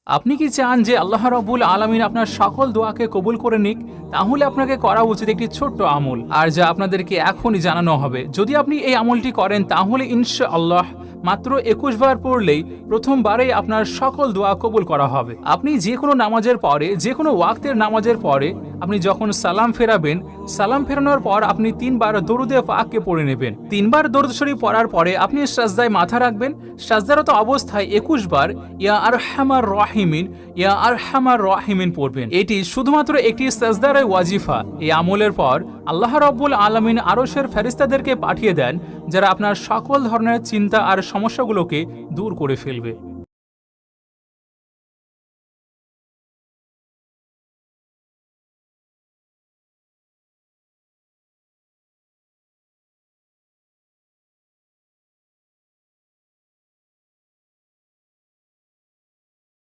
আপনি কি চান যে আল্লাহ রাব্বুল আলামিন আপনার সকল দোয়াকে কবুল করে নিক? তাহলে আপনাকে করা উচিত একটি ছোট্ট আমল, আর যা আপনাদেরকে এখনই জানানো হবে। যদি আপনি এই আমলটি করেন তাহলে ইনশাআল্লাহ মাত্র ২১ বার পড়লেই প্রথমবারেই আপনার সকল দোয়া কবুল করা হবে। আপনি যে কোনো নামাজের পরে, যে কোনো ওয়াক্তের নামাজের পরে আপনি যখন সালাম ফেরাবেন, সালাম ফেরানোর পর আপনি ৩ বার দরুদে পাককে পড়ে নেবেন। ৩ বার দরুদ শরীফ পড়ার পরে আপনি সাজদায় মাথা রাখবেন। সাজদারত অবস্থায় ২১ বার ইয়া আরহামার রাহিমিন, ইয়া আরহামার রাহিমিন পড়বেন। এটি শুধুমাত্র একটি সাজদার ওয়াজিফা। এই আমলের পর আল্লাহ রাব্বুল আলামিন আরশের ফেরেশতাদেরকে পাঠিয়ে দেন, যারা আপনার সকল ধরনের চিন্তা আর সমস্যাগুলোকে দূর করে ফেলবে।